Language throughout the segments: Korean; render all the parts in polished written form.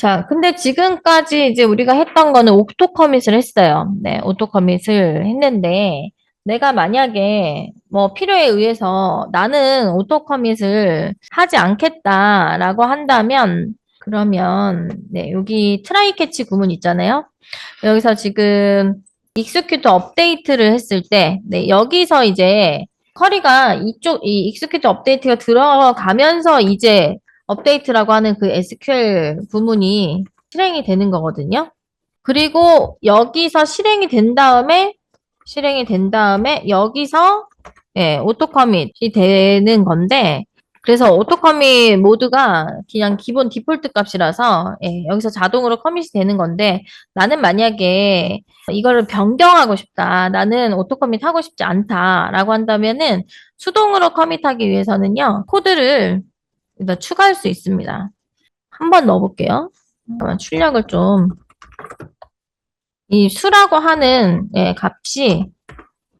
자, 근데 지금까지 이제 우리가 했던 거는 오토 커밋을 했어요. 네, 오토 커밋을 했는데, 내가 만약에 뭐 필요에 의해서 나는 오토 커밋을 하지 않겠다라고 한다면, 그러면, 네, 여기 트라이 캐치 구문 있잖아요. 여기서 지금 익스큐트 업데이트를 했을 때, 네, 여기서 이제 커리가 이 익스큐트 업데이트가 들어가면서 이제 업데이트라고 하는 그 SQL 부문이 실행이 되는 거거든요. 그리고 여기서 실행이 된 다음에 여기서 예, 오토 커밋이 되는 건데 그래서 오토 커밋 모드가 그냥 기본 디폴트 값이라서 예, 여기서 자동으로 커밋이 되는 건데 나는 만약에 이거를 변경하고 싶다. 나는 오토 커밋 하고 싶지 않다라고 한다면은 수동으로 커밋하기 위해서는요. 코드를 일단 추가할 수 있습니다. 한번 넣어볼게요. 잠깐만 출력을 좀 이 수라고 하는 예, 값이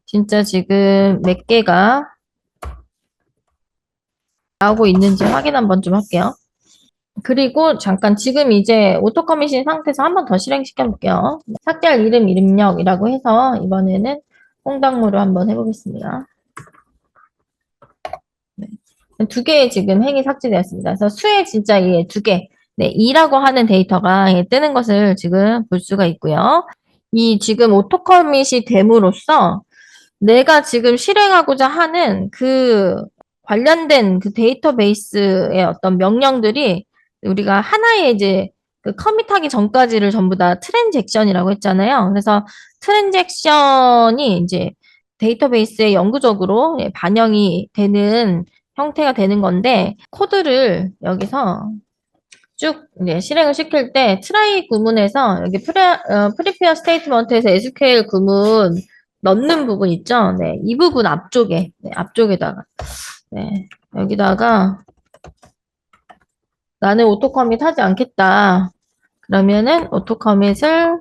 진짜 지금 몇 개가 나오고 있는지 확인 한번 좀 할게요. 그리고 잠깐 지금 이제 오토 커밋인 상태에서 한번 더 실행시켜 볼게요. 삭제할 이름 입력이라고 해서 이번에는 콩닥무로 한번 해보겠습니다. 네. 두 개의 지금 행이 삭제되었습니다. 그래서 수에 진짜 이 두 개, 네, 2라고 하는 데이터가 뜨는 것을 지금 볼 수가 있고요. 이 지금 오토 커밋이 됨으로써 내가 지금 실행하고자 하는 그 관련된 그 데이터베이스의 어떤 명령들이 우리가 하나의 이제 그 커밋하기 전까지를 전부 다 트랜잭션이라고 했잖아요. 그래서 트랜잭션이 이제 데이터베이스에 영구적으로 예, 반영이 되는 형태가 되는 건데 코드를 여기서 쭉 이제 실행을 시킬 때 트라이 구문에서 여기 프리페어 스테이트먼트에서 SQL 구문 넣는 부분 있죠? 네, 이 부분 앞쪽에 네, 앞쪽에다가 네, 여기다가 나는 오토 커밋 하지 않겠다. 그러면은 오토 커밋을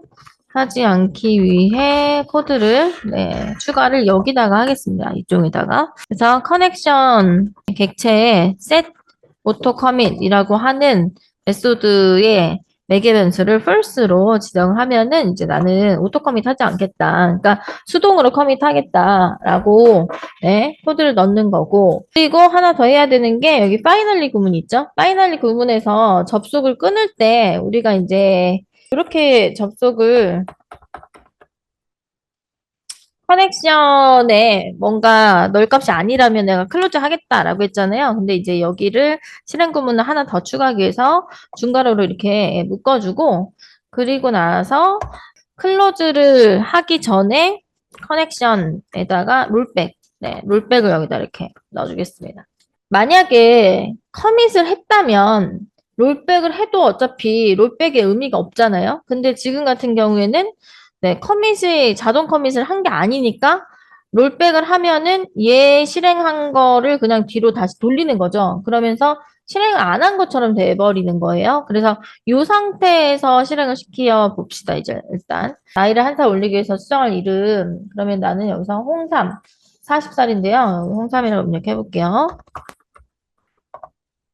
하지 않기 위해 코드를 네, 추가를 여기다가 하겠습니다. 이쪽에다가. 그래서 커넥션 객체에 set 오토 커밋이라고 하는 메소드의 매개 변수를 false로 지정하면은 이제 나는 오토 커밋 하지 않겠다. 그러니까 수동으로 커밋 하겠다라고 네, 코드를 넣는 거고. 그리고 하나 더 해야 되는 게 여기 파이널리 구문 있죠? 파이널리 구문에서 접속을 끊을 때 우리가 이제 이렇게 접속을 커넥션에 뭔가 널 값이 아니라면 내가 클로즈 하겠다라고 했잖아요. 근데 이제 여기를 실행 구문을 하나 더 추가하기 위해서 중괄호로 이렇게 묶어주고 그리고 나서 클로즈를 하기 전에 커넥션에다가 롤백, 네, 롤백을 여기다 이렇게 넣어주겠습니다. 만약에 커밋을 했다면 롤백을 해도 어차피 롤백의 의미가 없잖아요. 근데 지금 같은 경우에는 네, 커밋이 자동 커밋을 한 게 아니니까 롤백을 하면은 얘 실행한 거를 그냥 뒤로 다시 돌리는 거죠. 그러면서 실행을 안 한 것처럼 돼버리는 거예요. 그래서 이 상태에서 실행을 시켜 봅시다. 이제 일단 나이를 한 살 올리기 위해서 수정할 이름 그러면 나는 여기서 홍삼 40살인데요. 홍삼이라고 입력해 볼게요.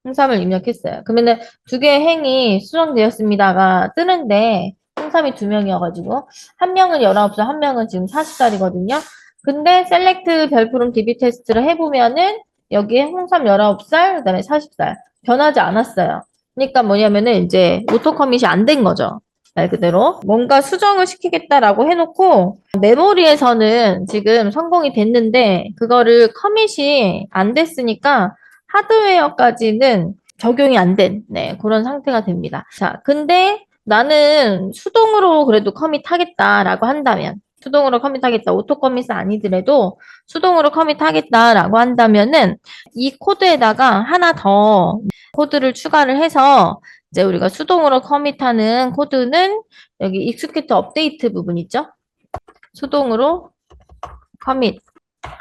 홍삼을 입력했어요. 그러면은 두 개의 행이 수정되었습니다가 뜨는데 홍삼이 두 명이어가지고 한 명은 19살, 한 명은 지금 40살이거든요. 근데 셀렉트 별표름 DB 테스트를 해보면은 여기에 홍삼 19살, 그다음에 40살 변하지 않았어요. 그러니까 뭐냐면은 이제 오토 커밋이 안 된 거죠. 말 그대로 뭔가 수정을 시키겠다라고 해놓고 메모리에서는 지금 성공이 됐는데 그거를 커밋이 안 됐으니까 하드웨어까지는 적용이 안 된, 네, 그런 상태가 됩니다. 자, 근데 나는 수동으로 그래도 커밋 하겠다라고 한다면, 수동으로 커밋 하겠다, 오토 커밋은 아니더라도 수동으로 커밋 하겠다라고 한다면은 이 코드에다가 하나 더 코드를 추가를 해서 이제 우리가 수동으로 커밋하는 코드는 여기 익스큐트 업데이트 부분 있죠? 수동으로 커밋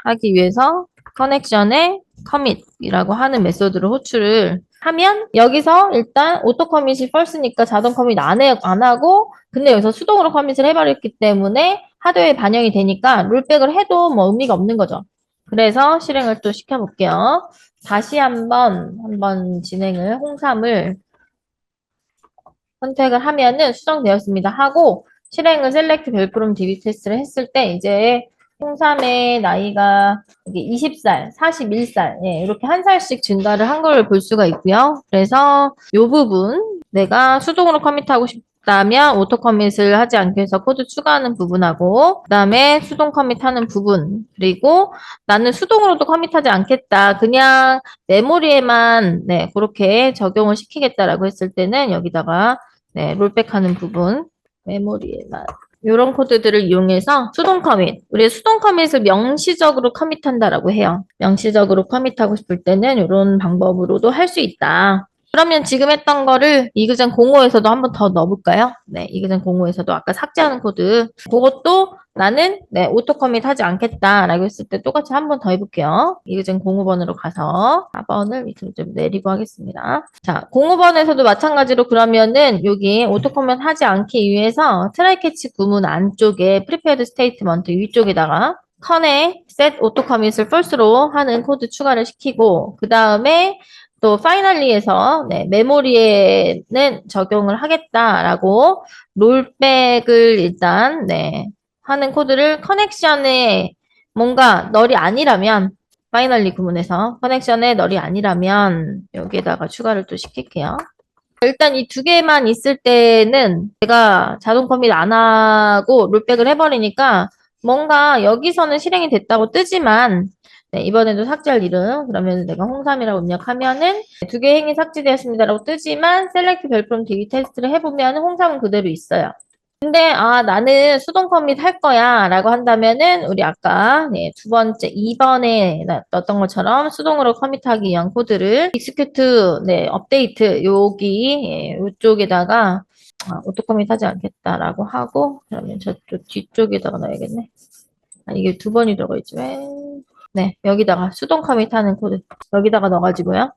하기 위해서 커넥션에 커밋이라고 하는 메소드를 호출을 하면 여기서 일단 오토 커밋이 false니까 자동 커밋 안 하고 근데 여기서 수동으로 커밋을 해버렸기 때문에 하드웨어에 반영이 되니까 롤백을 해도 뭐 의미가 없는 거죠. 그래서 실행을 또 시켜볼게요. 다시 한번 진행을 홍삼을 선택을 하면은 수정되었습니다 하고 실행을 셀렉트 별프롬 DB 테스트를 했을 때 이제 홍삼의 나이가 이게 20살, 41살, 예, 이렇게 한 살씩 증가를 한 걸 볼 수가 있고요. 그래서 이 부분 내가 수동으로 커밋하고 싶다면 오토 커밋을 하지 않기 위해서 코드 추가하는 부분하고 그다음에 수동 커밋하는 부분 그리고 나는 수동으로도 커밋하지 않겠다. 그냥 메모리에만 네, 그렇게 적용을 시키겠다라고 했을 때는 여기다가 네, 롤백하는 부분 메모리에만 이런 코드들을 이용해서 수동 커밋 우리 수동 커밋을 명시적으로 커밋한다라고 해요. 명시적으로 커밋하고 싶을 때는 이런 방법으로도 할 수 있다. 그러면 지금 했던 거를 이그젠 05에서도 한번 더 넣어볼까요? 네, 이그젠 05에서도 아까 삭제하는 코드 그것도 나는 네, 오토 커밋 하지 않겠다라고 했을 때 똑같이 한 번 더 해볼게요. 이그젠 05번으로 가서 4번을 밑으로 좀 내리고 하겠습니다. 자, 05번에서도 마찬가지로 그러면은 여기 오토 커밋 하지 않기 위해서 트라이 캐치 구문 안쪽에 프리페어드 스테이트먼트 위쪽에다가 컨에 set 오토 커밋을 false로 하는 코드 추가를 시키고 그 다음에 또 파이널리에서 네, 메모리에는 적용을 하겠다라고 롤백을 일단 네, 하는 코드를 커넥션에 뭔가 널이 아니라면 파이널리 구문에서 커넥션에 널이 아니라면 여기에다가 추가를 또 시킬게요. 일단 이 두 개만 있을 때는 제가 자동 커밋 안 하고 롤백을 해버리니까 뭔가 여기서는 실행이 됐다고 뜨지만 네, 이번에도 삭제할 이름 그러면 내가 홍삼이라고 입력하면은 두 개 행위 삭제되었습니다라고 뜨지만 셀렉트 별프롬 DB 테스트를 해보면 홍삼은 그대로 있어요. 근데 나는 수동 커밋 할 거야 라고 한다면은 우리 아까 네, 두 번째 2번에 넣었던 것처럼 수동으로 커밋하기 위한 코드를 execute 네, 업데이트 여기 예, 이쪽에다가 오토 커밋 하지 않겠다라고 하고 그러면 저쪽 뒤쪽에다가 넣어야겠네. 이게 두 번이 들어가 있지 왜? 네, 여기다가 수동 커밋 하는 코드 여기다가 넣어가지고요.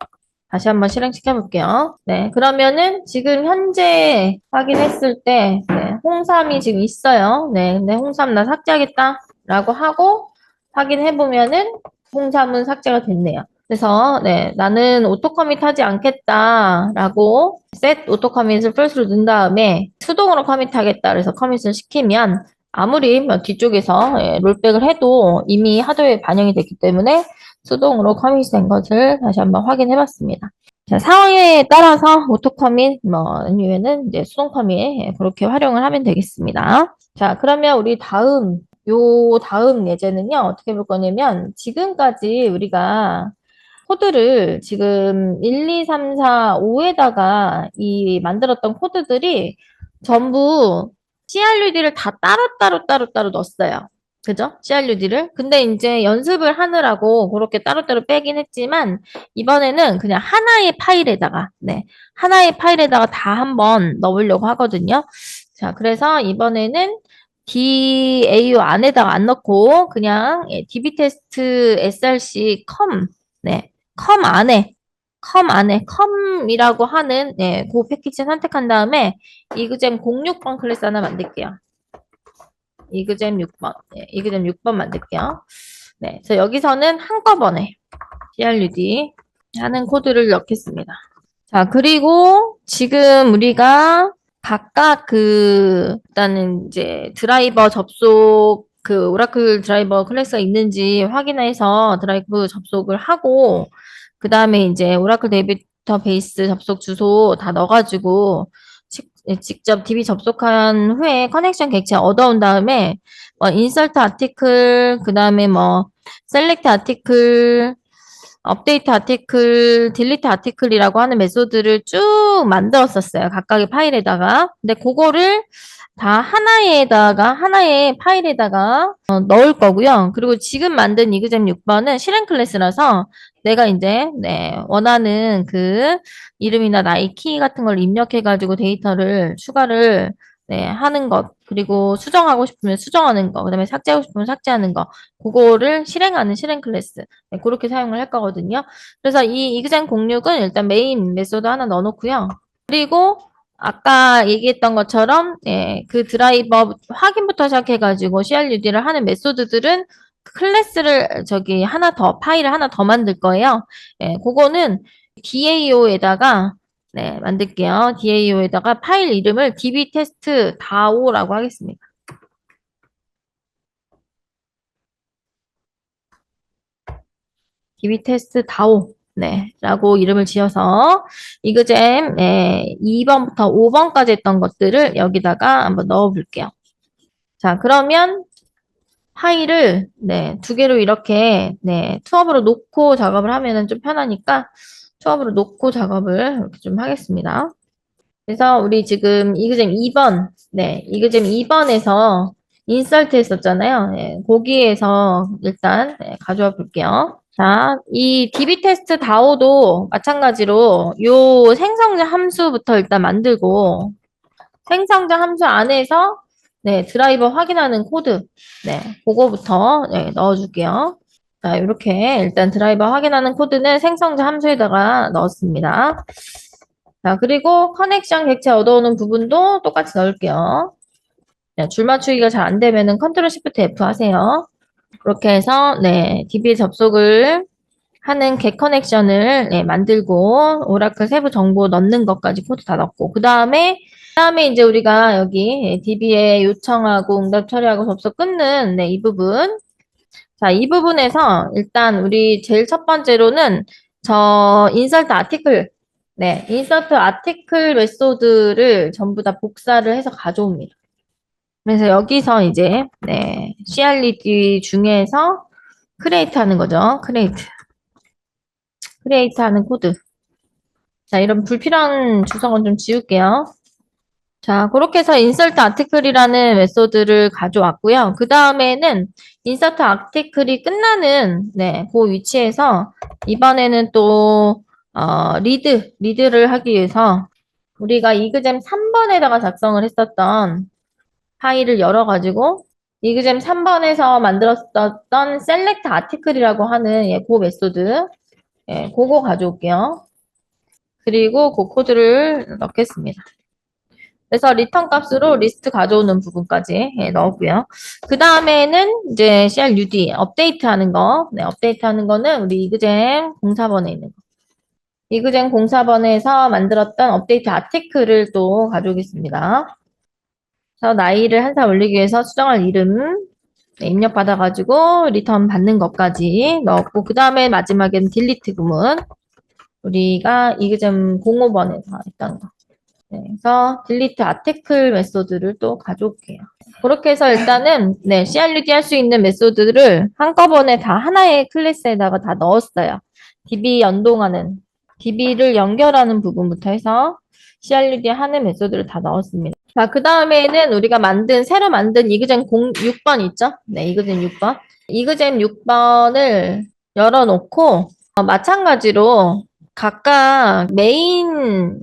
다시 한번 실행시켜 볼게요. 네, 그러면은 지금 현재 확인했을 때 네, 홍삼이 지금 있어요. 네, 근데 홍삼 나 삭제하겠다 라고 하고 확인해 보면은 홍삼은 삭제가 됐네요. 그래서 네, 나는 오토 커밋 하지 않겠다라고 set 오토 커밋을 false로 넣은 다음에 수동으로 커밋 하겠다 그래서 커밋을 시키면 아무리 뒤쪽에서 예, 롤백을 해도 이미 하드웨어에 반영이 됐기 때문에 수동으로 커밋이 된 것을 다시 한번 확인해 봤습니다. 자, 상황에 따라서 오토 커밋, 아니면은 이제 수동 커밋, 예, 그렇게 활용을 하면 되겠습니다. 자, 그러면 우리 다음 예제는요, 어떻게 볼 거냐면, 지금까지 우리가 코드를 지금 1, 2, 3, 4, 5에다가 이 만들었던 코드들이 전부 CRUD를 다 따로 넣었어요. 그죠? CRUD를. 근데 이제 연습을 하느라고 그렇게 따로따로 빼긴 했지만 이번에는 그냥 하나의 파일에다가 네. 하나의 파일에다가 다 한번 넣으려고 하거든요. 자, 그래서 이번에는 DAU 안에다가 안 넣고 그냥 dbtest src com 네. 컴이라고 하는 네, 그 패키지 선택한 다음에 이그잼 06번 클래스 하나 만들게요. 이그잼 6번. 네, 이그잼 6번 만들게요. 네, 그래서 여기서는 한꺼번에 CRUD 하는 코드를 넣겠습니다. 자, 그리고 지금 우리가 각각 일단은 이제 드라이버 접속, 오라클 드라이버 클래스가 있는지 확인해서 드라이브 접속을 하고, 그 다음에 이제 오라클 데이터베이스 접속 주소 다 넣어가지고, 직접 DB 접속한 후에 커넥션 객체 얻어온 다음에, 인서트 아티클, 그 다음에 셀렉트 아티클, 업데이트 아티클, 딜리트 아티클이라고 하는 메소드를 쭉 만들었었어요. 각각의 파일에다가. 근데 그거를 다 하나의 파일에다가 넣을 거고요. 그리고 지금 만든 이그잼 6번은 실행 클래스라서 내가 이제 원하는 그 이름이나 나이 키 같은 걸 입력해가지고 데이터를 추가를 하는 것, 그리고 수정하고 싶으면 수정하는 거, 그 다음에 삭제하고 싶으면 삭제하는 거, 그거를 실행하는 실행 클래스. 그렇게 사용을 할 거거든요. 그래서 이 이그젠 06은 일단 메인 메소드 하나 넣어놓고요. 그리고 아까 얘기했던 것처럼 그 드라이버 확인부터 시작해가지고 CRUD를 하는 메소드들은 클래스를 파일을 하나 더 만들 거예요. 그거는 DAO에다가 네, 만들게요. DAO에다가 파일 이름을 dbtest DAO라고 하겠습니다. dbtest DAO. 네, 라고 이름을 지어서 이그잼 2번부터 5번까지 했던 것들을 여기다가 한번 넣어 볼게요. 자, 그러면 파일을 두 개로 이렇게 투업으로 놓고 작업을 하면은 좀 편하니까 투업으로 놓고 작업을 이렇게 좀 하겠습니다. 그래서 우리 지금 이그잼 2번, 이그잼 2번에서 인설트 했었잖아요. 거기에서 일단 가져와 볼게요. 자, 이 DB 테스트 다오도 마찬가지로 요 생성자 함수부터 일단 만들고 생성자 함수 안에서 드라이버 확인하는 코드 그거부터 넣어줄게요. 자, 이렇게 일단 드라이버 확인하는 코드는 생성자 함수에다가 넣었습니다. 자, 그리고 커넥션 객체 얻어오는 부분도 똑같이 넣을게요. 줄 맞추기가 잘 안 되면은 컨트롤 시프트 F 하세요. 그렇게 해서 DB에 접속을 하는 겟 커넥션을 만들고 오라클 세부 정보 넣는 것까지 코드 다 넣고 그다음에 이제 우리가 여기 DB에 요청하고 응답 처리하고 접속 끊는 이 부분. 자, 이 부분에서 일단 우리 제일 첫 번째로는 저 인서트 아티클 인서트 아티클 메소드를 전부 다 복사를 해서 가져옵니다. 그래서 여기서 이제 CRD 중에서 크리에이트 하는 거죠. 크리에이트 하는 코드. 자, 이런 불필요한 주석은 좀 지울게요. 자, 그렇게 해서 insert article이라는 메소드를 가져왔고요. 그 다음에는 insert article이 끝나는 그 위치에서 이번에는 또 리드를 하기 위해서 우리가 이그잼 3번에다가 작성을 했었던 파일을 열어가지고 이그잼 3번에서 만들었었던 select article이라고 하는 그 메소드 그거 가져올게요. 그리고 그 코드를 넣겠습니다. 그래서 리턴 값으로 리스트 가져오는 부분까지 넣었고요. 그 다음에는 이제 CRUD 업데이트 하는 거. 업데이트 하는 거는 우리 이그잼 04번에 있는 거. 이그잼 04번에서 만들었던 업데이트 아티클을 또 가져오겠습니다. 그래서 나이를 한 살 올리기 위해서 수정할 이름 입력받아가지고 리턴 받는 것까지 넣었고 그 다음에 마지막에는 딜리트 구문. 우리가 이그잼 05번에서 했던 거. 그래서 딜리트 아티클 메소드를 또 가져올게요. 그렇게 해서 일단은 CRUD 할 수 있는 메소드를 한꺼번에 다 하나의 클래스에다가 다 넣었어요. DB를 연결하는 부분부터 해서 CRUD 하는 메소드를 다 넣었습니다. 자, 그 다음에는 우리가 새로 만든 이그잼 6번 있죠? 이그잼 6번. 이그잼 6번을 열어놓고 마찬가지로 각각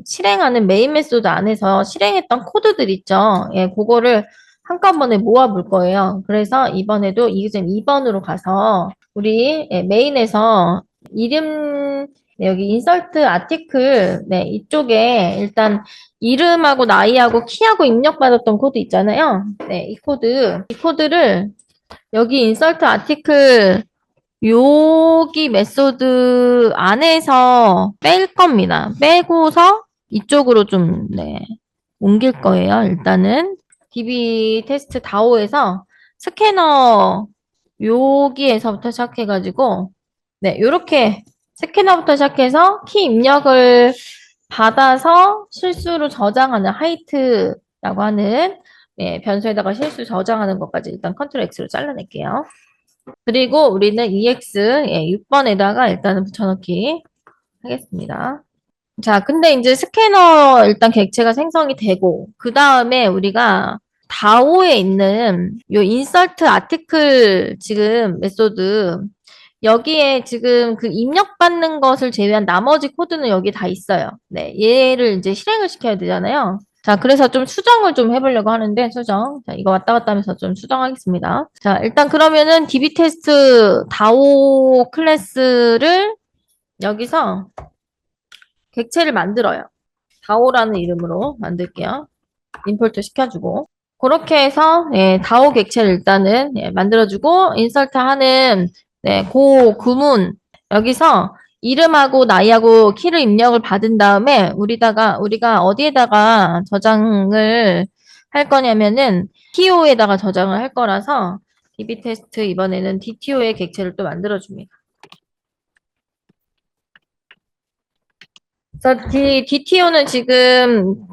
실행하는 메인 메소드 안에서 실행했던 코드들 있죠. 그거를 한꺼번에 모아볼 거예요. 그래서 이번에도 이그잼 2번으로 가서 우리 메인에서 이름 여기 인설트 아티클 이쪽에 일단 이름하고 나이하고 키하고 입력받았던 코드 있잖아요. 이 코드를 여기 인설트 아티클 여기 메소드 안에서 뺄 겁니다. 빼고서 이쪽으로 좀 옮길 거예요. 일단은 DB 테스트 다오에서 스캐너 여기에서부터 시작해가지고 요렇게 스캐너부터 시작해서 키 입력을 받아서 실수로 저장하는 하이트라고 하는 변수에다가 실수 저장하는 것까지 일단 컨트롤 X로 잘라낼게요. 그리고 우리는 EX 6번에다가 일단은 붙여넣기 하겠습니다. 자, 근데 이제 스캐너 일단 객체가 생성이 되고 그 다음에 우리가 다오에 있는 요 인서트 아티클 지금 메소드 여기에 지금 그 입력받는 것을 제외한 나머지 코드는 여기 다 있어요. 얘를 이제 실행을 시켜야 되잖아요. 자, 그래서 좀 수정을 좀 해보려고 하는데, 수정. 자, 이거 왔다 갔다 하면서 좀 수정하겠습니다. 자, 일단 그러면은 DB 테스트 다오 클래스를 여기서 객체를 만들어요. 다오라는 이름으로 만들게요. 임포트 시켜주고. 그렇게 해서, 다오 객체를 일단은 만들어주고, 인설트 하는, 그 구문, 여기서 이름하고 나이하고 키를 입력을 받은 다음에 우리가 어디에다가 저장을 할 거냐면은 DTO에다가 저장을 할 거라서 DB 테스트 이번에는 DTO의 객체를 또 만들어 줍니다. 그래서 DTO는 지금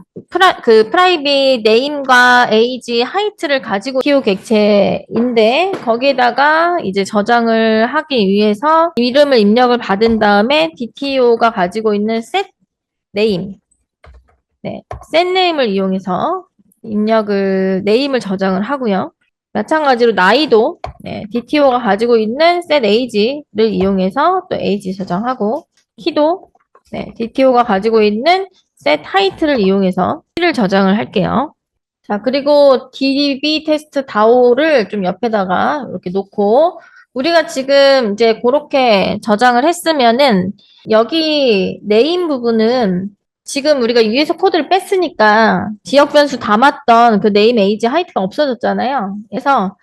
프라이빗 네임과 에이지, 하이트를 가지고 DTO 객체인데 거기에다가 이제 저장을 하기 위해서 이름을 입력을 받은 다음에 DTO가 가지고 있는 셋 네임, 셋 네임을 이용해서 네임을 저장을 하고요. 마찬가지로 나이도 DTO가 가지고 있는 셋 에이지를 이용해서 또 에이지 저장하고 키도 DTO가 가지고 있는 set height를 이용해서 키를 저장을 할게요. 자, 그리고 DB 테스트 DAO를 좀 옆에다가 이렇게 놓고 우리가 지금 이제 그렇게 저장을 했으면은 여기 네임 부분은 지금 우리가 위에서 코드를 뺐으니까 지역 변수 담았던 그 네임 에이지 하이트가 없어졌잖아요. 그래서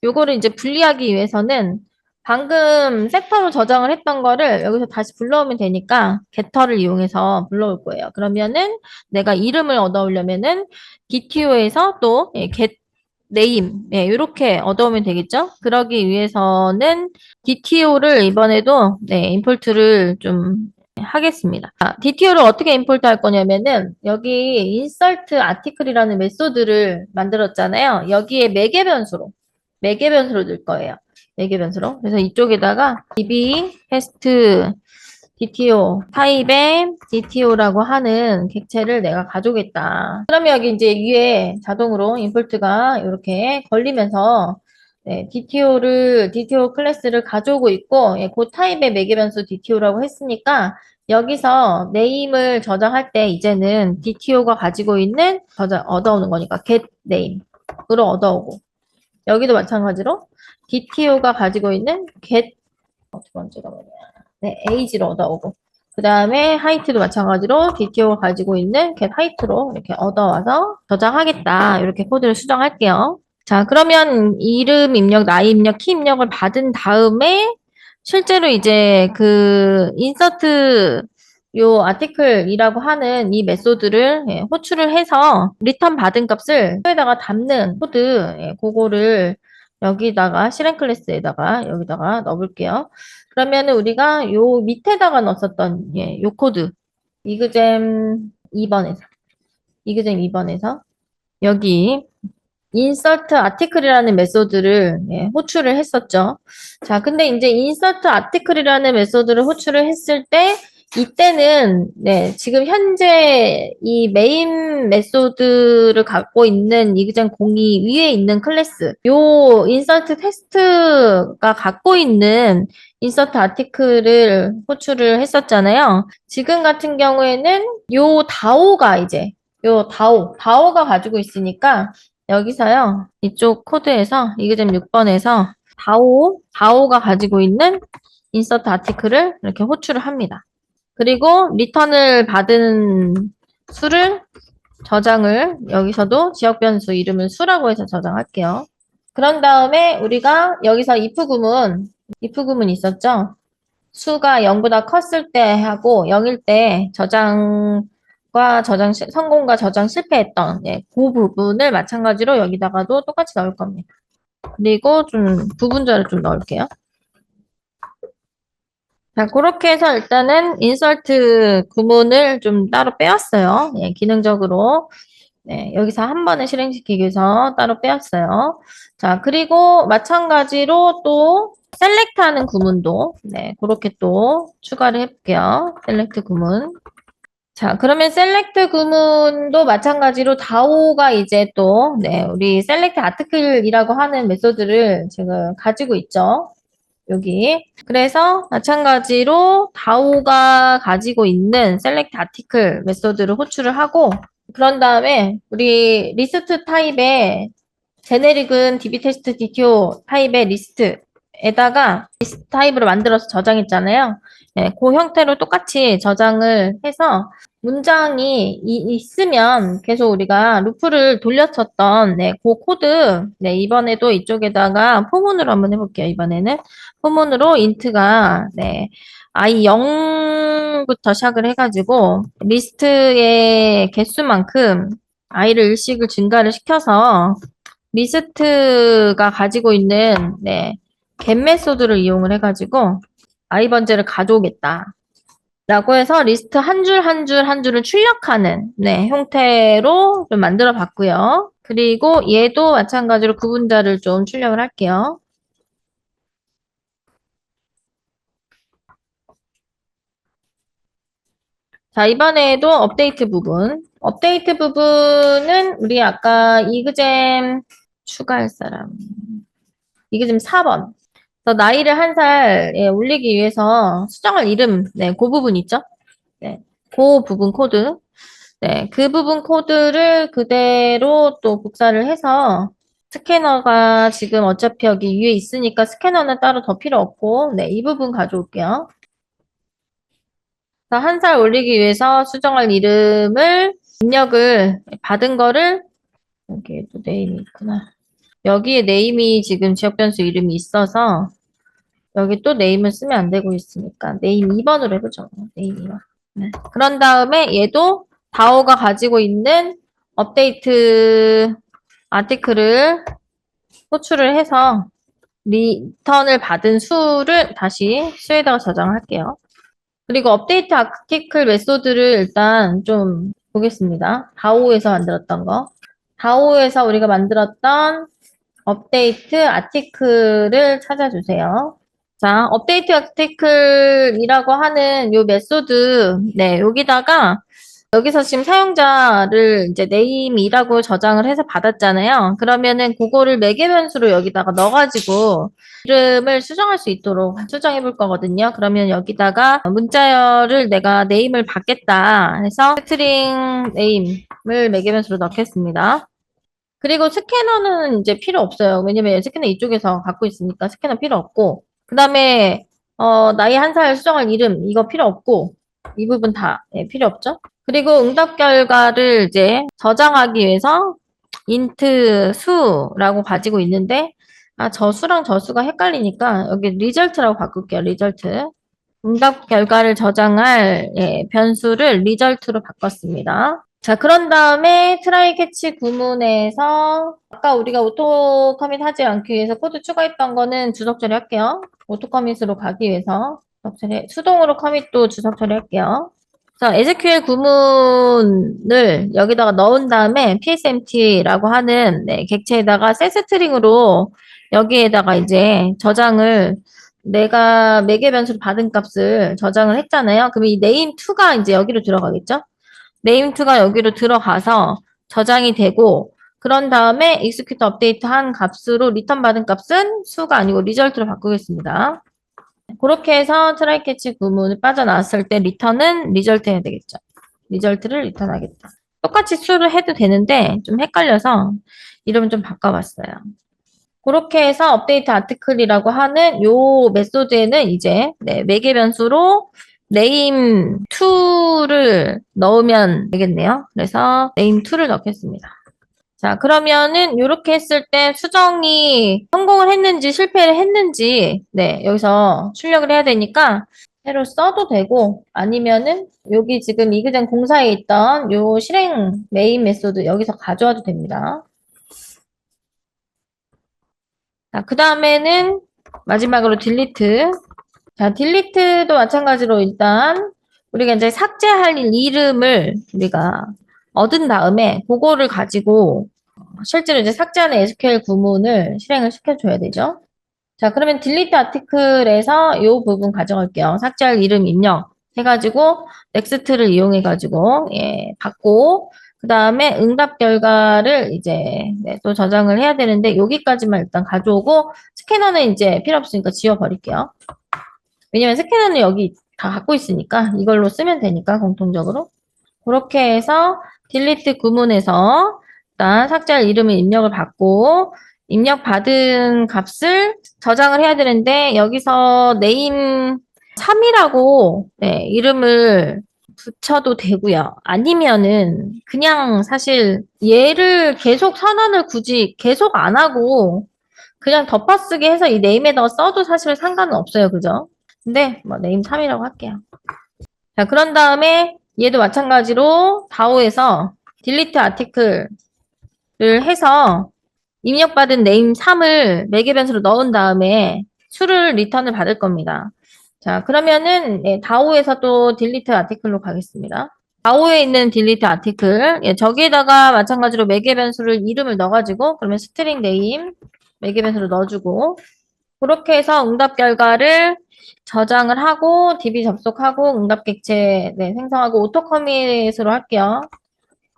요거를 이제 분리하기 위해서는 방금 섹터로 저장을 했던 거를 여기서 다시 불러오면 되니까 getter를 이용해서 불러올 거예요. 그러면은 내가 이름을 얻어오려면은 DTO에서 또 get name 이렇게 얻어오면 되겠죠? 그러기 위해서는 DTO를 이번에도 임포트를 좀 하겠습니다. DTO를 어떻게 임포트 할 거냐면은 여기 insert article이라는 메소드를 만들었잖아요. 여기에 매개 변수로 넣을 거예요. 매개 변수로. 그래서 이쪽에다가 db test DTO 타입의 DTO라고 하는 객체를 내가 가져오겠다. 그러면 여기 이제 위에 자동으로 임포트가 이렇게 걸리면서 DTO 클래스를 가져오고 있고 그 타입의 매개 변수 DTO라고 했으니까 여기서 네임을 저장할 때 이제는 DTO가 가지고 있는 얻어오는 거니까 get name으로 얻어오고 여기도 마찬가지로 DTO가 가지고 있는 get 두 번째가 뭐냐 age로 얻어오고 그 다음에 하이트도 마찬가지로 DTO가 가지고 있는 get height로 이렇게 얻어와서 저장하겠다 이렇게 코드를 수정할게요. 자, 그러면 이름 입력, 나이 입력, 키 입력을 받은 다음에 실제로 이제 그 insert 요 article이라고 하는 이 메소드를 호출을 해서 리턴 받은 값을 에다가 담는 코드 그거를 여기다가 실행 클래스에다가 여기다가 넣어볼게요. 그러면은 우리가 요 밑에다가 넣었었던 요 코드 이그잼 2번에서 여기 insert article이라는 메소드를 호출을 했었죠. 자, 근데 이제 insert article이라는 메소드를 호출을 했을 때 이때는 지금 현재 이 메인 메소드를 갖고 있는 이그젠 02 위에 있는 클래스 요 insert 텍스트가 갖고 있는 insert article을 호출을 했었잖아요. 지금 같은 경우에는 요 다오가 가지고 있으니까 여기서요. 이쪽 코드에서 이그잼 6번에서 다오가 가지고 있는 insert article을 이렇게 호출을 합니다. 그리고 리턴을 받은 수를 저장을 여기서도 지역 변수 이름을 수라고 해서 저장할게요. 그런 다음에 우리가 여기서 if 구문 있었죠? 수가 0보다 컸을 때 하고 0일 때 성공과 저장 실패했던 그 부분을 마찬가지로 여기다가도 똑같이 넣을 겁니다. 그리고 좀 부분절을 좀 넣을게요. 자, 그렇게 해서 일단은 인설트 구문을 좀 따로 빼왔어요. 기능적으로. 여기서 한 번에 실행시키기 위해서 따로 빼왔어요. 자, 그리고 마찬가지로 또 셀렉트 하는 구문도 그렇게 또 추가를 해볼게요. 셀렉트 구문. 자, 그러면 셀렉트 구문도 마찬가지로 다오가 이제 또 우리 셀렉트 아티클이라고 하는 메소드를 지금 가지고 있죠. 여기. 그래서 마찬가지로 다오가 가지고 있는 select article 메소드를 호출을 하고 그런 다음에 우리 리스트 타입의 제네릭은 db 테스트 DTO 타입의 리스트에다가 리스트 타입으로 만들어서 저장했잖아요. 그 형태로 똑같이 저장을 해서 문장이 있으면 계속 우리가 루프를 돌렸었던 그 코드 이번에도 이쪽에다가 포문으로 한번 해볼게요. 이번에는 포문으로 int가 i 0부터 시작을 해가지고 리스트의 개수만큼 i를 일식을 증가를 시켜서 리스트가 가지고 있는 get 메소드를 이용을 해가지고 i 번째를 가져오겠다. 라고 해서 리스트 한 줄 한 줄 한 줄을 출력하는 형태로 좀 만들어 봤고요. 그리고 얘도 마찬가지로 구분자를 좀 출력을 할게요. 자, 이번에도 업데이트 부분. 업데이트 부분은 우리 아까 이그잼 추가할 사람. 이그잼 4번. 나이를 한 살에 올리기 위해서 수정할 이름, 그 부분 있죠? 그 부분 코드. 그 부분 코드를 그대로 또 복사를 해서 스캐너가 지금 어차피 여기 위에 있으니까 스캐너는 따로 더 필요 없고, 이 부분 가져올게요. 한 살 올리기 위해서 수정할 이름을 입력을 받은 거를 여기에 또 네임이 있구나. 여기에 네임이 지금 지역 변수 이름이 있어서 여기 또 네임을 쓰면 안 되고 있으니까 네임 2번으로 해보죠. 네임 2번. 그런 다음에 얘도 다오가 가지고 있는 업데이트 아티클을 호출을 해서 리턴을 받은 수를 다시 수에다가 저장할게요. 그리고 업데이트 아티클 메소드를 일단 좀 보겠습니다. 다오에서 만들었던 거. 다오에서 우리가 만들었던 업데이트 아티클을 찾아주세요. 자, 업데이트 아티클이라고 하는 요 메소드, 여기다가 여기서 지금 사용자를 이제 name이라고 저장을 해서 받았잖아요. 그러면은 그거를 매개 변수로 여기다가 넣어가지고 이름을 수정할 수 있도록 수정해 볼 거거든요. 그러면 여기다가 문자열을 내가 name을 받겠다 해서 스트링 name을 매개 변수로 넣겠습니다. 그리고 스캐너는 이제 필요 없어요. 왜냐면 스캐너 이쪽에서 갖고 있으니까 스캐너 필요 없고 그 다음에 나이 한 살 수정할 이름 이거 필요 없고 이 부분 다 필요 없죠. 그리고 응답 결과를 이제 저장하기 위해서 int 수라고 가지고 있는데 저 수랑 저 수가 헷갈리니까 여기 result라고 바꿀게요. result. 응답 결과를 저장할 변수를 result로 바꿨습니다. 자, 그런 다음에 try catch 구문에서 아까 우리가 오토 커밋 하지 않기 위해서 코드 추가했던 거는 주석 처리할게요. 오토 커밋으로 가기 위해서 수동으로 커밋도 주석 처리할게요. 자, SQL 구문을 여기다가 넣은 다음에 psempty라고 하는 객체에다가 set 스트링으로 여기에다가 이제 저장을 내가 매개 변수로 받은 값을 저장을 했잖아요. 그럼 이 name2가 이제 여기로 들어가겠죠? name2가 여기로 들어가서 저장이 되고 그런 다음에 execute update 한 값으로 리턴 받은 값은 수가 아니고 result로 바꾸겠습니다. 그렇게 해서 try catch 구문을 빠져나왔을 때 리턴은 result 해야 되겠죠. result를 리턴하겠다. 똑같이 수를 해도 되는데 좀 헷갈려서 이름을 좀 바꿔봤어요. 그렇게 해서 업데이트 아티클이라고 하는 요 메소드에는 이제 매개 변수로 name2를 넣으면 되겠네요. 그래서 name2를 넣겠습니다. 자, 그러면은 이렇게 했을 때 수정이 성공을 했는지 실패를 했는지 여기서 출력을 해야 되니까 새로 써도 되고 아니면은 여기 지금 이그젠 공사에 있던 요 실행 메인 메소드 여기서 가져와도 됩니다. 자, 그 다음에는 마지막으로 딜리트. 자, 딜리트도 마찬가지로 일단 우리가 이제 삭제할 이름을 우리가 얻은 다음에 그거를 가지고 실제로 이제 삭제하는 SQL 구문을 실행을 시켜줘야 되죠. 자, 그러면 딜리트 아티클에서 이 부분 가져갈게요. 삭제할 이름 입력 해가지고 넥스트를 이용해가지고 받고 그 다음에 응답 결과를 이제 또 저장을 해야 되는데 여기까지만 일단 가져오고 스캐너는 이제 필요 없으니까 지워버릴게요. 왜냐면 스캐너는 여기 다 갖고 있으니까 이걸로 쓰면 되니까 공통적으로 그렇게 해서 딜리트 구문에서 일단 삭제할 이름을 입력을 받고 입력받은 값을 저장을 해야 되는데 여기서 name 3이라고 이름을 붙여도 되고요. 아니면은 그냥 사실 얘를 계속 선언을 굳이 계속 안 하고 그냥 덮어쓰기 해서 이 name에다가 써도 사실 상관은 없어요. 그죠? 근데 뭐 네임 3이라고 할게요. 자, 그런 다음에 얘도 마찬가지로 다오에서 딜리트 아티클을 해서 입력받은 네임 3을 매개 변수로 넣은 다음에 수를 리턴을 받을 겁니다. 자, 그러면은 다오에서 또 딜리트 아티클로 가겠습니다. 다오에 있는 딜리트 아티클, 저기에다가 마찬가지로 매개 변수를 이름을 넣어가지고 그러면 스트링 네임 매개 변수로 넣어주고 그렇게 해서 응답 결과를 저장을 하고 DB 접속하고 응답 객체 생성하고 오토 커밋으로 할게요.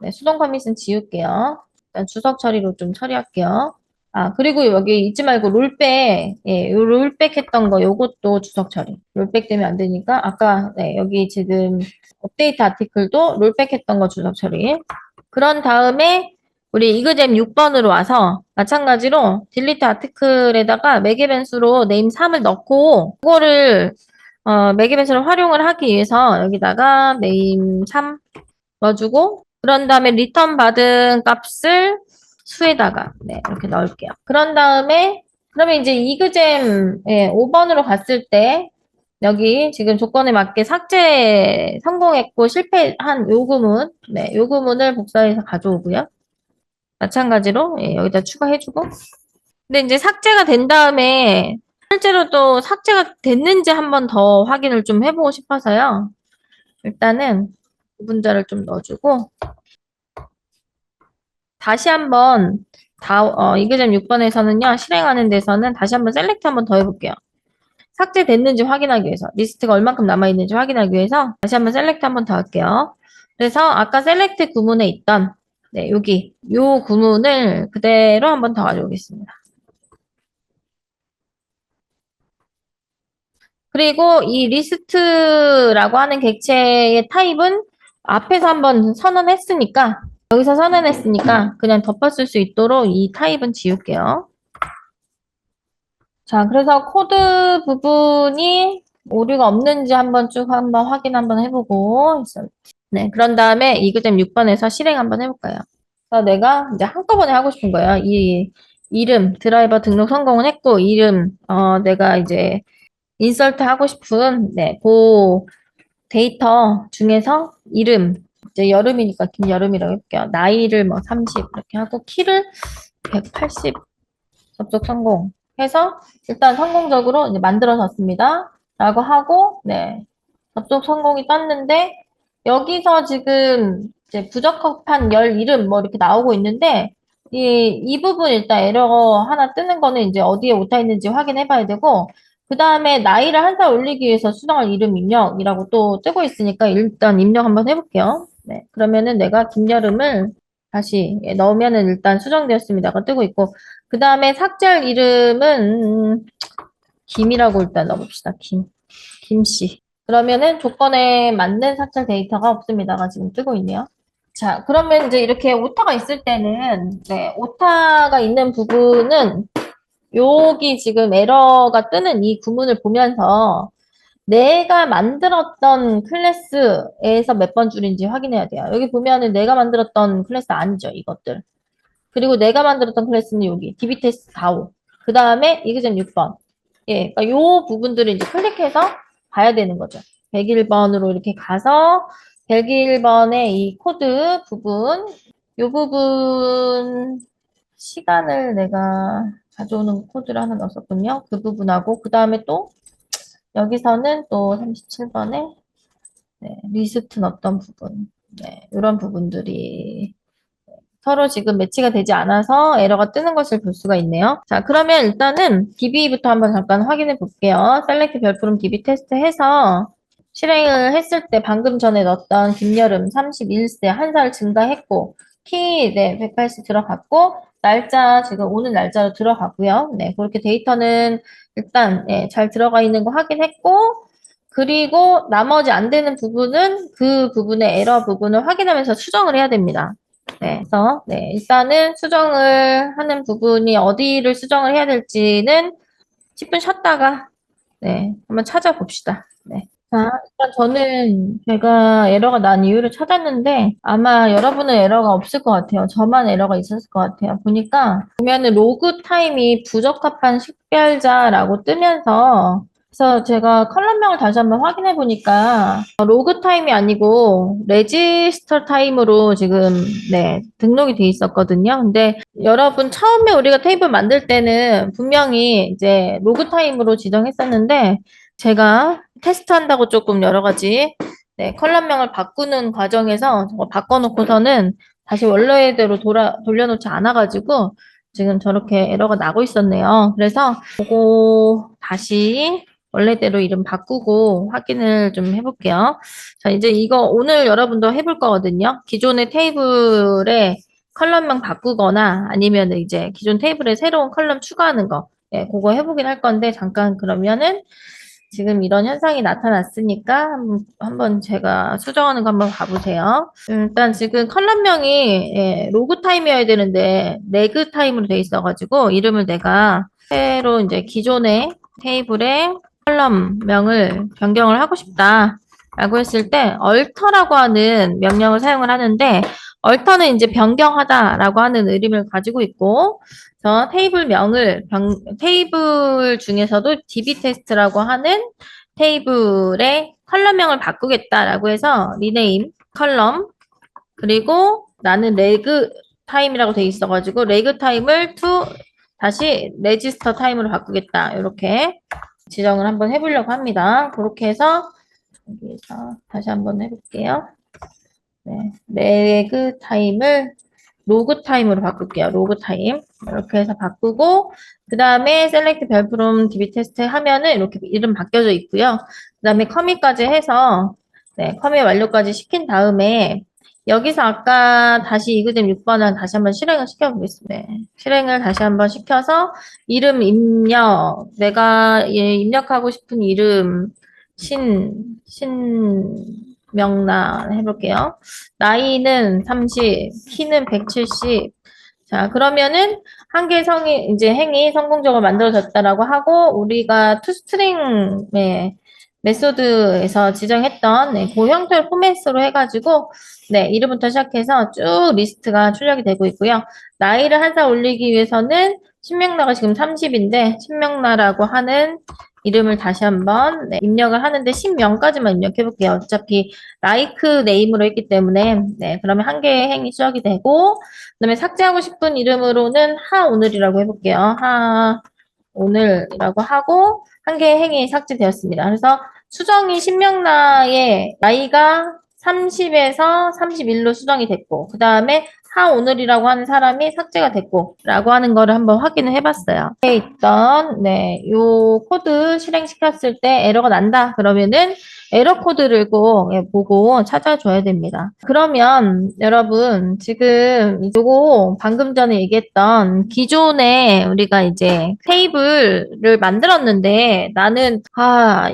네, 수동 커밋은 지울게요. 일단 주석 처리로 좀 처리할게요. 아, 그리고 여기 잊지 말고 롤백, 요 롤백 했던 거 요것도 주석 처리. 롤백 되면 안 되니까 아까 여기 지금 업데이트 아티클도 롤백 했던 거 주석 처리. 그런 다음에 우리 이그잼 6번으로 와서 마찬가지로 딜리트 아티클에다가 매개 변수로 네임 3을 넣고 그거를 매개 변수를 활용을 하기 위해서 여기다가 네임 3 넣어주고 그런 다음에 리턴 받은 값을 수에다가 이렇게 넣을게요. 그런 다음에 그러면 이제 이그잼 5번으로 갔을 때 여기 지금 조건에 맞게 삭제 성공했고 실패한 요 구문 요 구문을 복사해서 가져오고요. 마찬가지로 여기다 추가해주고 근데 이제 삭제가 된 다음에 실제로 또 삭제가 됐는지 한 번 더 확인을 좀 해보고 싶어서요. 일단은 구분자를 좀 넣어주고 다시 한번 이그잼 6번에서는요, 실행하는 데서는 다시 한번 셀렉트 한번 더 해볼게요. 삭제됐는지 확인하기 위해서, 리스트가 얼만큼 남아있는지 확인하기 위해서 다시 한번 셀렉트 한번 더 할게요. 그래서 아까 셀렉트 구문에 있던, 여기, 요 구문을 그대로 한번 더 가져오겠습니다. 그리고 이 리스트라고 하는 객체의 타입은 앞에서 한번 선언했으니까, 여기서 선언했으니까 그냥 덮었을 수 있도록 이 타입은 지울게요. 자, 그래서 코드 부분이 오류가 없는지 한번 확인 한번 해보고, 네, 그런 다음에 이그잼 6번에서 실행 한번 해볼까요? 그래서 내가 이제 한꺼번에 하고 싶은 거예요. 이 이름, 드라이버 등록 성공은 했고, 이름, 내가 이제 인설트 하고 싶은, 그 데이터 중에서 이름, 이제 여름이니까 김여름이라고 해볼게요. 나이를 뭐 30 이렇게 하고, 키를 180 접속 성공해서 일단 성공적으로 이제 만들어졌습니다. 라고 하고, 접속 성공이 떴는데, 여기서 지금 이제 부적합한 열 이름 뭐 이렇게 나오고 있는데, 이 부분 일단 에러 하나 뜨는 거는 이제 어디에 오타 있는지 확인해 봐야 되고, 그 다음에 나이를 한 살 올리기 위해서 수정할 이름 입력이라고 또 뜨고 있으니까 일단 입력 한번 해볼게요. 네. 그러면은 내가 김여름을 다시 넣으면은 일단 수정되었습니다가 뜨고 있고, 그 다음에 삭제할 이름은 김이라고 일단 넣어봅시다. 김씨. 그러면은 조건에 맞는 삭제 데이터가 없습니다가 지금 뜨고 있네요. 자, 그러면 이제 이렇게 오타가 있을 때는, 오타가 있는 부분은 여기 지금 에러가 뜨는 이 구문을 보면서 내가 만들었던 클래스에서 몇 번 줄인지 확인해야 돼요. 여기 보면은 내가 만들었던 클래스 아니죠, 이것들. 그리고 내가 만들었던 클래스는 여기 dbtest 45. 그 다음에 이그잼 6번. 예, 그러니까 요 부분들을 이제 클릭해서 봐야 되는 거죠. 101번으로 이렇게 가서 101번의 이 코드 부분, 요 부분 시간을 내가 가져오는 코드를 하나 넣었었군요. 그 부분하고 그 다음에 또 여기서는 또 37번에 리스트 넣었던 부분, 이런 부분들이 서로 지금 매치가 되지 않아서 에러가 뜨는 것을 볼 수가 있네요. 자, 그러면 일단은 DB부터 한번 잠깐 확인해 볼게요. 셀렉트 별표름 DB 테스트 해서 실행을 했을 때 방금 전에 넣었던 김여름 31세 한 살 증가했고 키 180 들어갔고 날짜 지금 오는 날짜로 들어가고요. 그렇게 데이터는 일단 잘 들어가 있는 거 확인했고 그리고 나머지 안 되는 부분은 그 부분의 에러 부분을 확인하면서 수정을 해야 됩니다. 그래서 일단은 수정을 하는 부분이 어디를 수정을 해야 될지는 10분 쉬었다가 한번 찾아봅시다. 자, 일단 저는 제가 에러가 난 이유를 찾았는데 아마 여러분은 에러가 없을 것 같아요. 저만 에러가 있었을 것 같아요. 보니까 보면은 로그 타임이 부적합한 식별자라고 뜨면서 그래서 제가 컬럼명을 다시 한번 확인해 보니까 로그 타임이 아니고 레지스터 타임으로 지금 네, 등록이 돼 있었거든요. 근데 여러분 처음에 우리가 테이블 만들 때는 분명히 이제 로그 타임으로 지정했었는데 제가 테스트한다고 조금 여러 가지 네, 컬럼명을 바꾸는 과정에서 저거 바꿔놓고서는 다시 원래대로 돌려놓지 않아가지고 지금 저렇게 에러가 나고 있었네요. 그래서 그거 다시 원래대로 이름 바꾸고 확인을 좀 해볼게요. 자, 이제 이거 오늘 여러분도 해볼 거거든요. 기존의 테이블에 컬럼명 바꾸거나 아니면 이제 기존 테이블에 새로운 컬럼 추가하는 거. 예, 그거 해보긴 할 건데 잠깐 그러면은 지금 이런 현상이 나타났으니까 한번 제가 수정하는 거 한번 봐보세요. 일단 지금 컬럼명이 예, 로그 타임이어야 되는데 레그 타임으로 돼 있어가지고 이름을 내가 새로 이제 기존의 테이블에 컬럼명을 변경을 하고 싶다라고 했을 때 alter라고 하는 명령을 사용을 하는데 alter는 이제 변경하다라고 하는 의미를 가지고 있고 그래서 테이블 중에서도 db 테스트라고 하는 테이블의 컬럼명을 바꾸겠다라고 해서 rename 컬럼 그리고 나는 레그 타임이라고 돼 있어가지고 레그 타임을 to 다시 레지스터 타임으로 바꾸겠다 이렇게 지정을 한번 해보려고 합니다. 그렇게 해서 여기서 다시 한번 해볼게요. 네, 레그 타임을 로그 타임으로 바꿀게요. 로그 타임. 이렇게 해서 바꾸고, 그 다음에 셀렉트 별프롬 DB 테스트 하면은 이렇게 이름 바뀌어져 있고요. 그 다음에 커밋까지 해서, 네, 커밋 완료까지 시킨 다음에, 여기서 아까 다시 이그잼 6번을 다시 한번 실행을 시켜보겠습니다. 네, 실행을 다시 한번 시켜서, 이름 입력, 내가 입력하고 싶은 이름, 신명나 해볼게요. 나이는 30, 키는 170. 자, 그러면은 한 개의 이제 행이 성공적으로 만들어졌다라고 하고, 우리가 toString의 메소드에서 지정했던 네, 그 형태를 포맷으로 해가지고, 네, 이름부터 시작해서 쭉 리스트가 출력이 되고 있고요. 나이를 한 살 올리기 위해서는 신명나가 지금 30인데, 신명나라고 하는 이름을 다시 한번 네, 입력을 하는데 신명까지만 입력해 볼게요. 어차피 like 네임으로 했기 때문에 네, 그러면 한 개의 행이 수락이 되고 그다음에 삭제하고 싶은 이름으로는 하오늘이라고 해볼게요. 하오늘이라고 하고 한 개의 행이 삭제되었습니다. 그래서 수정이 신명나의 나이가 30에서 31로 수정이 됐고 그 다음에 하오늘이라고 하는 사람이 삭제가 됐고 라고 하는 거를 한번 확인을 해봤어요. 있던 요 코드 실행시켰을 때 에러가 난다 그러면은 에러 코드를 꼭 보고 찾아줘야 됩니다. 그러면 여러분 지금 요거 방금 전에 얘기했던 기존에 우리가 이제 테이블을 만들었는데 나는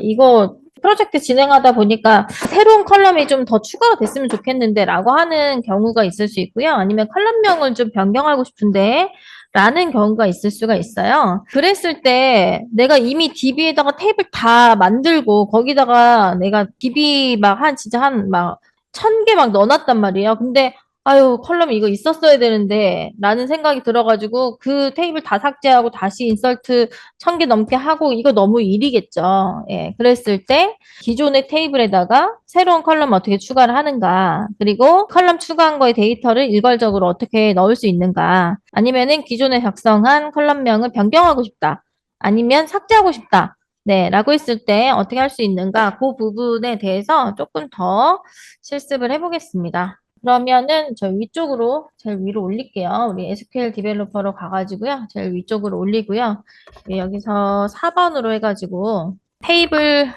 이거 프로젝트 진행하다 보니까 새로운 컬럼이 좀 더 추가가 됐으면 좋겠는데 라고 하는 경우가 있을 수 있고요. 아니면 컬럼명을 좀 변경하고 싶은데 라는 경우가 있을 수가 있어요. 그랬을 때 내가 이미 DB에다가 테이블 다 만들고 거기다가 내가 DB 진짜 한 막 1000개 막 넣어놨단 말이에요. 근데 아유 컬럼 이거 있었어야 되는데 라는 생각이 들어가지고 그 테이블 다 삭제하고 다시 인설트 1000개 넘게 하고 이거 너무 일이겠죠. 예, 그랬을 때 기존의 테이블에다가 새로운 컬럼 어떻게 추가를 하는가 그리고 컬럼 추가한 거의 데이터를 일괄적으로 어떻게 넣을 수 있는가 아니면은 기존에 작성한 컬럼명을 변경하고 싶다 아니면 삭제하고 싶다 네, 라고 했을 때 어떻게 할 수 있는가 그 부분에 대해서 조금 더 실습을 해보겠습니다. 그러면은 저 위쪽으로 제일 위로 올릴게요. 우리 SQL 디벨로퍼로 가가지고요. 제일 위쪽으로 올리고요. 여기서 4번으로 해가지고 테이블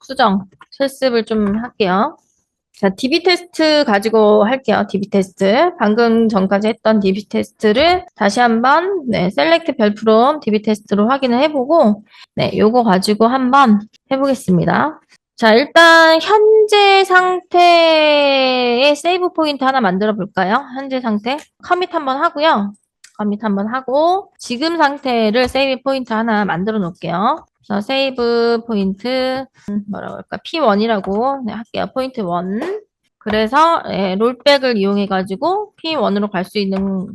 수정 실습을 좀 할게요. 자, DB 테스트 가지고 할게요. DB 테스트. 방금 전까지 했던 DB 테스트를 다시 한번 셀렉트 별프롬 DB 테스트로 확인을 해보고 요거 가지고 한번 해보겠습니다. 자, 일단 현재 상태의 세이브 포인트 하나 만들어 볼까요? 현재 상태 커밋 한번 하고요. 커밋 한번 하고 지금 상태를 세이브 포인트 하나 만들어 놓을게요. 그래서 세이브 포인트 뭐라고 할까? P1이라고 할게요. 포인트 1. 그래서 롤백을 이용해 가지고 P1으로 갈 수 있는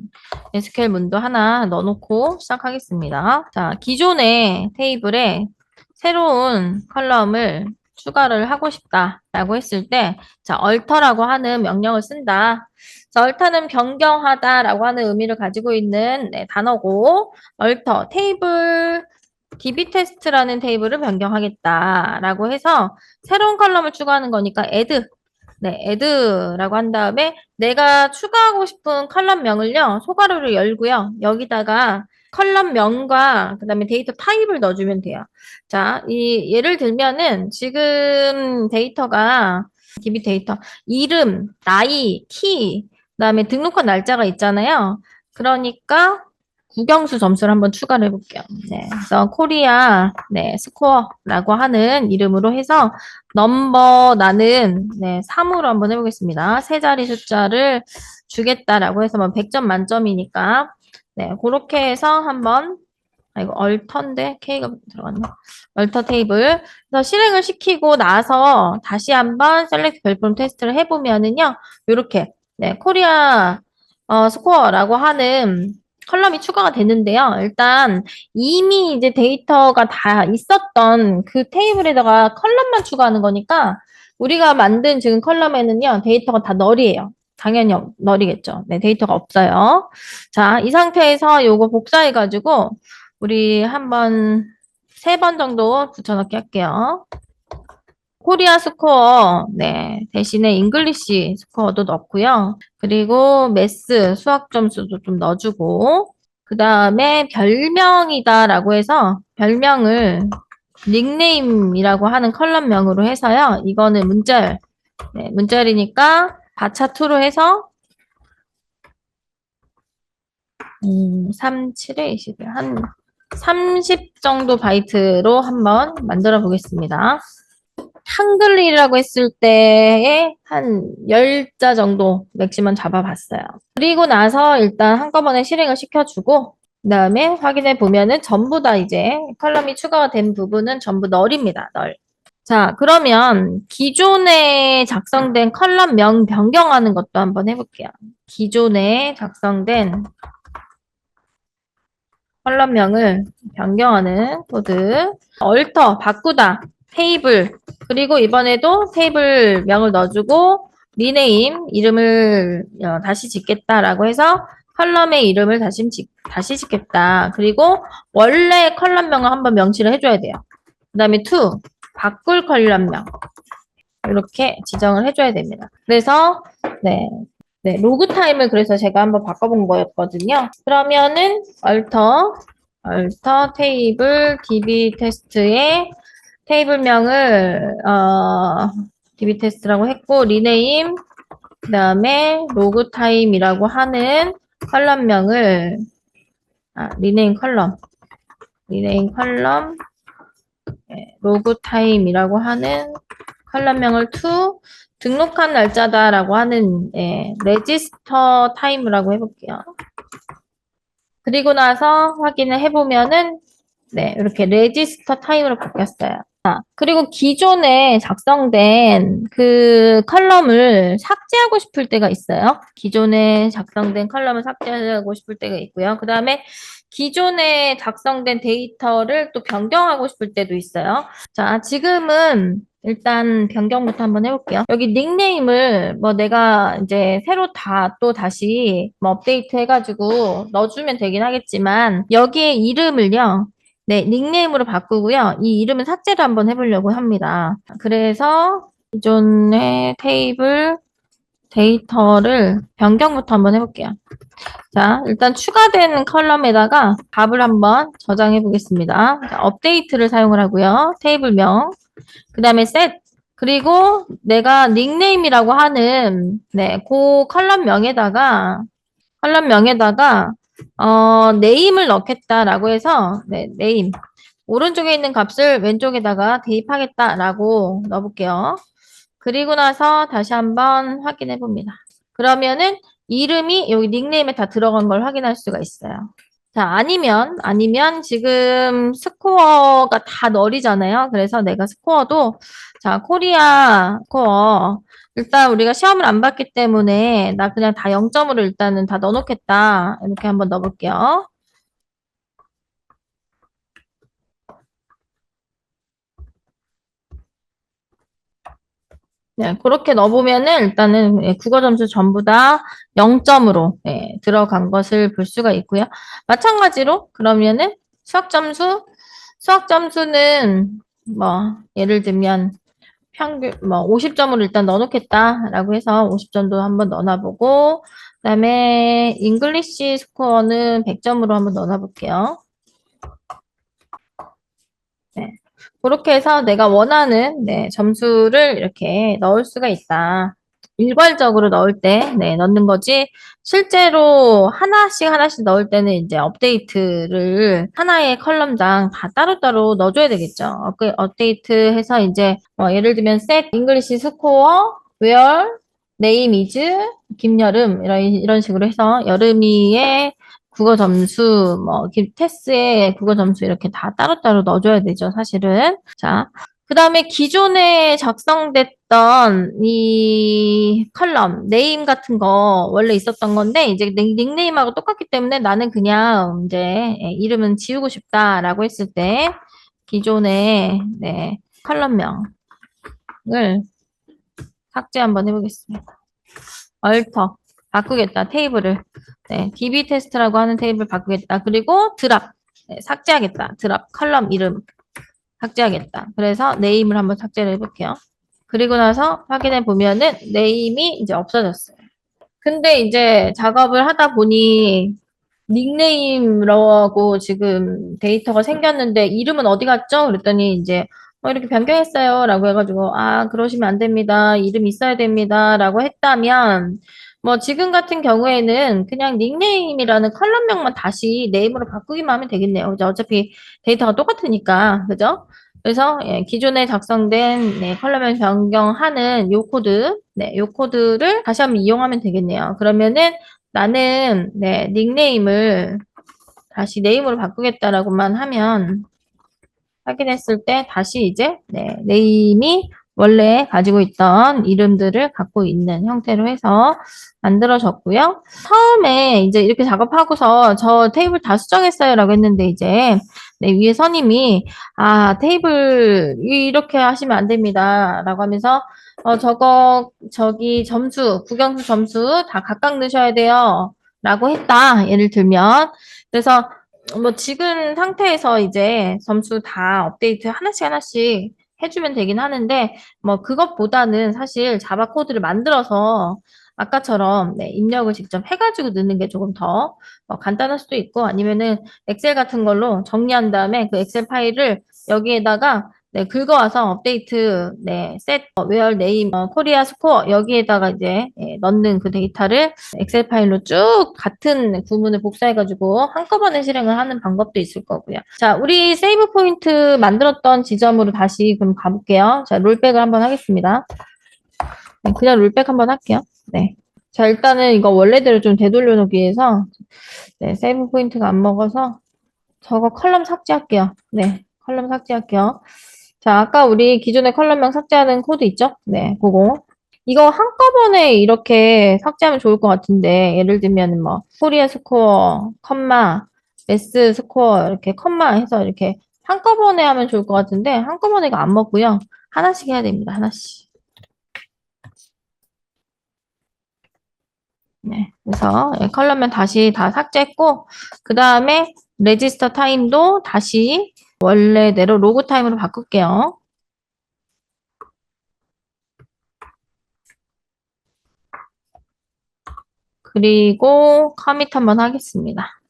SQL 문도 하나 넣어놓고 시작하겠습니다. 자, 기존의 테이블에 새로운 컬럼을 추가를 하고 싶다라고 했을 때, 자, alter라고 하는 명령을 쓴다. 자, alter는 변경하다라고 하는 의미를 가지고 있는 단어고, alter, 테이블, DB 테스트라는 테이블을 변경하겠다라고 해서 새로운 컬럼을 추가하는 거니까 add, add라고 한 다음에 내가 추가하고 싶은 컬럼명을요, 소괄호를 열고요. 여기다가 컬럼명과 그다음에 데이터 타입을 넣어주면 돼요. 자, 예를 들면은 지금 데이터가 DB 데이터 이름, 나이, 키, 그다음에 등록한 날짜가 있잖아요. 그러니까 국영수 점수를 한번 추가를 해볼게요. 네, 그래서 코리아 스코어라고 하는 이름으로 해서 넘버 나는 3으로 한번 해보겠습니다. 세 자리 숫자를 주겠다라고 해서 뭐 100점 만점이니까 그렇게 해서 한번 이거 얼터인데 K가 들어갔네. 얼터 테이블. 그래서 실행을 시키고 나서 다시 한번 셀렉트 별표 테스트를 해보면은요. 이렇게 코리아 스코어라고 하는 컬럼이 추가가 됐는데요. 일단 이미 이제 데이터가 다 있었던 그 테이블에다가 컬럼만 추가하는 거니까 우리가 만든 지금 컬럼에는요. 데이터가 다 널이에요. 당연히 널이겠죠. 네, 데이터가 없어요. 자, 이 상태에서 요거 복사해가지고 우리 한번 3번 정도 붙여넣기 할게요. 코리아 스코어, 대신에 잉글리시 스코어도 넣고요. 그리고 매스, 수학 점수도 좀 넣어주고, 그 다음에 별명이다라고 해서 별명을 닉네임이라고 하는 컬럼명으로 해서요. 이거는 문자열, 문자열이니까 바차2로 해서 3, 7에 20에 한 30 정도 바이트로 한번 만들어 보겠습니다. 한글이라고 했을 때에 한 10자 정도 맥시멈 잡아봤어요. 그리고 나서 일단 한꺼번에 실행을 시켜주고 그 다음에 확인해 보면은 전부 다 이제 컬럼이 추가가 된 부분은 전부 널입니다. 널. 자, 그러면 기존에 작성된 컬럼명 변경하는 것도 한번 해볼게요. 기존에 작성된 컬럼명을 변경하는 코드 얼터 바꾸다 테이블 그리고 이번에도 테이블 명을 넣어주고 리네임 이름을 다시 짓겠다라고 해서 컬럼의 이름을 다시 짓겠다. 그리고 원래 컬럼명을 한번 명시를 해줘야 돼요. 그 다음에 to 바꿀 컬럼명 이렇게 지정을 해줘야 됩니다. 그래서 로그 타임을 그래서 제가 한번 바꿔본 거였거든요. 그러면은 alter 테이블 db 테스트의 테이블명을 db 테스트라고 했고 리네임 그다음에 로그 타임이라고 하는 컬럼명을 리네임 컬럼 로그 타임이라고 하는 컬럼명을 to 등록한 날짜다라고 하는 레지스터 타임이라고 해볼게요. 그리고 나서 확인을 해보면은 이렇게 레지스터 타임으로 바뀌었어요. 그리고 기존에 작성된 그 컬럼을 삭제하고 싶을 때가 있어요. 기존에 작성된 컬럼을 삭제하고 싶을 때가 있고요. 그 다음에 기존에 작성된 데이터를 또 변경하고 싶을 때도 있어요. 자, 지금은 일단 변경부터 한번 해볼게요. 여기 닉네임을 뭐 내가 이제 새로 또 다시 뭐 업데이트 해가지고 넣어주면 되긴 하겠지만 여기에 이름을요. 닉네임으로 바꾸고요. 이 이름은 삭제를 한번 해보려고 합니다. 그래서 기존의 테이블 데이터를 변경부터 한번 해볼게요. 자, 일단 추가된 컬럼에다가 값을 한번 저장해 보겠습니다. 자, 업데이트를 사용을 하고요. 테이블명, 그 다음에 set, 그리고 내가 닉네임이라고 하는 그 컬럼명에다가 네임을 넣겠다라고 해서 네임 오른쪽에 있는 값을 왼쪽에다가 대입하겠다라고 넣어볼게요. 그리고 나서 다시 한번 확인해 봅니다. 그러면은 이름이 여기 닉네임에 다 들어간 걸 확인할 수가 있어요. 자, 아니면 지금 스코어가 다 널이잖아요. 그래서 내가 스코어도 자, 코리아 스코어 일단 우리가 시험을 안 봤기 때문에 나 그냥 다 0점으로 일단은 다 넣어놓겠다. 이렇게 한번 넣어볼게요. 네, 그렇게 넣어보면은 일단은 국어 점수 전부 다 0점으로 들어간 것을 볼 수가 있고요. 마찬가지로 그러면은 수학 점수, 수학 점수는 뭐 예를 들면 평균 뭐 50점으로 일단 넣어놓겠다라고 해서 50점도 한번 넣어놔보고 그다음에 잉글리시 스코어는 100점으로 한번 넣어놔볼게요. 네. 그렇게 해서 내가 원하는 점수를 이렇게 넣을 수가 있다. 일괄적으로 넣을 때 넣는 거지. 실제로 하나씩 하나씩 넣을 때는 이제 업데이트를 하나의 컬럼당 다 따로따로 넣어줘야 되겠죠. 업데이트 해서 이제 뭐 예를 들면 set English score where name is 김여름 이런 식으로 해서 여름이의 국어 점수, 뭐, 테스의 국어 점수 이렇게 다 따로따로 넣어줘야 되죠, 사실은. 자, 그 다음에 기존에 작성됐던 이 컬럼, 네임 같은 거 원래 있었던 건데, 이제 닉네임하고 똑같기 때문에 나는 그냥 이제 이름은 지우고 싶다라고 했을 때, 기존의, 컬럼명을 삭제 한번 해보겠습니다. 얼터 바꾸겠다 테이블을 DB 테스트라고 하는 테이블 바꾸겠다. 그리고 드랍 삭제하겠다. 드랍 컬럼 이름 삭제하겠다. 그래서 네임을 한번 삭제를 해볼게요. 그리고 나서 확인해 보면은 네임이 이제 없어졌어요. 근데 이제 작업을 하다 보니 닉네임이라고 지금 데이터가 생겼는데 이름은 어디 갔죠? 그랬더니 이제 이렇게 변경했어요 라고 해가지고 아 그러시면 안 됩니다. 이름 있어야 됩니다 라고 했다면 뭐 지금 같은 경우에는 그냥 닉네임이라는 컬럼명만 다시 네임으로 바꾸기만 하면 되겠네요. 그죠? 어차피 데이터가 똑같으니까 그죠? 그래서 기존에 작성된 컬럼명 변경하는 요 코드 요 코드를 다시 한번 이용하면 되겠네요. 그러면은 나는 닉네임을 다시 네임으로 바꾸겠다라고만 하면 확인했을 때 다시 이제 네임이 원래 가지고 있던 이름들을 갖고 있는 형태로 해서 만들어졌고요. 처음에 이제 이렇게 작업하고서 저 테이블 다 수정했어요라고 했는데 이제 위에 선임이 아 테이블 이렇게 하시면 안 됩니다라고 하면서 저기 점수 국영수 점수 다 각각 넣으셔야 돼요 라고 했다 예를 들면 그래서 뭐 지금 상태에서 이제 점수 다 업데이트 하나씩 하나씩 해주면 되긴 하는데 뭐 그것보다는 사실 자바 코드를 만들어서 아까처럼 입력을 직접 해가지고 넣는 게 조금 더 간단할 수도 있고 아니면은 엑셀 같은 걸로 정리한 다음에 그 엑셀 파일을 여기에다가 긁어와서 업데이트, set, where name, 코리아 스코어 여기에다가 이제 넣는 그 데이터를 엑셀 파일로 쭉 같은 구문을 복사해가지고 한꺼번에 실행을 하는 방법도 있을 거고요. 자, 우리 세이브 포인트 만들었던 지점으로 다시 그럼 가볼게요. 자, 롤백을 한번 하겠습니다. 그냥 롤백 한번 할게요. 네. 자, 일단은 이거 원래대로 좀 되돌려 놓기 위해서 세이브 포인트가 안 먹어서 저거 컬럼 삭제할게요. 네, 컬럼 삭제할게요. 자, 아까 우리 기존에 컬럼명 삭제하는 코드 있죠? 네, 그거. 이거 한꺼번에 이렇게 삭제하면 좋을 것 같은데, 예를 들면 뭐, 코리아 스코어, 컴마, 매스 스코어, 이렇게 컴마 해서 이렇게 한꺼번에 하면 좋을 것 같은데, 한꺼번에가 안 먹고요. 하나씩 해야 됩니다, 하나씩. 네, 그래서 컬럼명 다시 다 삭제했고, 그 다음에 레지스터 타임도 다시 원래대로 로그 타임으로 바꿀게요. 그리고 커밋 한번 하겠습니다.